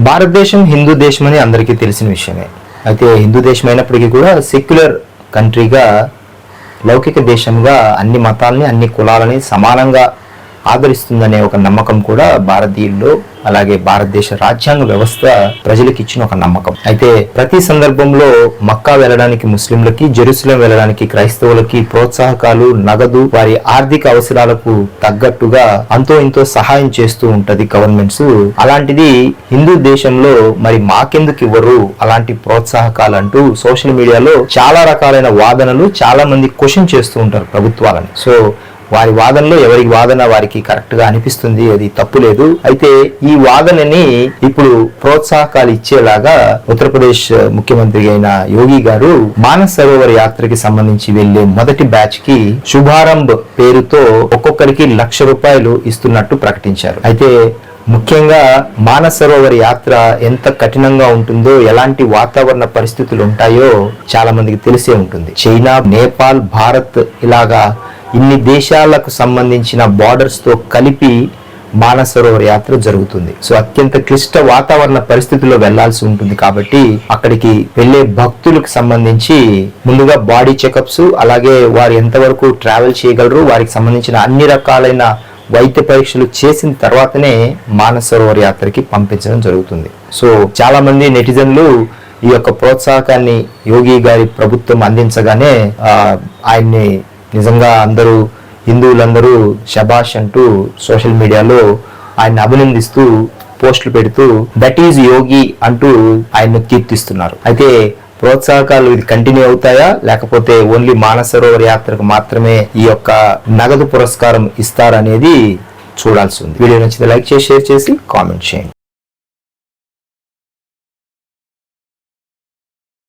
భారతదేశం హిందూ దేశం అని అందరికీ తెలిసిన విషయమే. అయితే హిందూ దేశం అయినప్పటికీ కూడా సెక్యులర్ కంట్రీగా, లౌకిక దేశంగా అన్ని మతాలని అన్ని కులాలని సమానంగా ఆదరిస్తుందనే ఒక నమ్మకం కూడా భారతీయుల్లో, అలాగే భారతదేశ రాజ్యాంగ వ్యవస్థ ప్రజలకు ఇచ్చిన ఒక నమ్మకం. అయితే ప్రతి సందర్భంలో మక్కా వెళ్ళడానికి ముస్లింలకి, జెరూసలేం వెళ్ళడానికి క్రైస్తవులకి ప్రోత్సాహకాలు, నగదు, వారి ఆర్థిక అవసరాలకు తగ్గట్టుగా అంతో ఇంతో సహాయం చేస్తూ ఉంటది గవర్నమెంట్స్. అలాంటిది హిందూ దేశంలో మరి మాకెందుకు ఇవ్వరు అలాంటి ప్రోత్సాహకాలు అంటూ సోషల్ మీడియాలో చాలా రకాలైన వాదనలు, చాలా మంది క్వశ్చన్ చేస్తూ ఉంటారు ప్రభుత్వాలను. సో వారి వాదనలో ఎవరి వాదన వారికి కరెక్ట్ గా అనిపిస్తుంది, అది తప్పు లేదు. అయితే ఈ వాదనని ఇప్పుడు ప్రోత్సాహకాలు ఇచ్చేలాగా ఉత్తరప్రదేశ్ ముఖ్యమంత్రి అయిన యోగి గారు మానస్ సరోవర్ యాత్రకి సంబంధించి వెళ్లే మొదటి బ్యాచ్ కి శుభారంభ్ పేరుతో ఒక్కొక్కరికి ₹1,00,000 ఇస్తున్నట్టు ప్రకటించారు. అయితే ముఖ్యంగా మానస్ సరోవర్ యాత్ర ఎంత కఠినంగా ఉంటుందో, ఎలాంటి వాతావరణ పరిస్థితులు ఉంటాయో చాలా మందికి తెలిసే ఉంటుంది. చైనా, నేపాల్, భారత్ ఇలాగా ఇన్ని దేశాలకు సంబంధించిన బార్డర్స్ తో కలిపి మానస్ సరోవర్ యాత్ర జరుగుతుంది. సో అత్యంత క్లిష్ట వాతావరణ పరిస్థితుల్లో వెళ్లాల్సి ఉంటుంది. కాబట్టి అక్కడికి వెళ్లే భక్తులకు సంబంధించి ముందుగా బాడీ చెకప్స్, అలాగే వారు ఎంతవరకు ట్రావెల్ చేయగలరు, వారికి సంబంధించిన అన్ని రకాలైన వైద్య పరీక్షలు చేసిన తర్వాతనే మానస్ సరోవర్ యాత్రకి పంపించడం జరుగుతుంది. సో చాలా మంది నెటిజన్లు ఈ యొక్క ప్రోత్సాహకాన్ని యోగి గారి ప్రభుత్వం అందించగానే ఆయన్ని నిజంగా అందరూ హిందువులందరూ శబాష్ అంటూ సోషల్ మీడియాలో ఆయన అభినందిస్తూ పోస్టులు పెడుతూ దట్ ఈజ్ యోగి అంటూ ఆయన్ను కీర్తిస్తున్నారు. అయితే ప్రోత్సాహకాలు ఇది కంటిన్యూ అవుతాయా, లేకపోతే ఓన్లీ మానస్ సరోవర్ యాత్రకు మాత్రమే ఈ యొక్క నగదు పురస్కారం ఇస్తారనేది చూడాల్సి ఉంది. వీడియో నచ్చితే లైక్ చేసి, షేర్ చేసి, కామెంట్ చేయండి.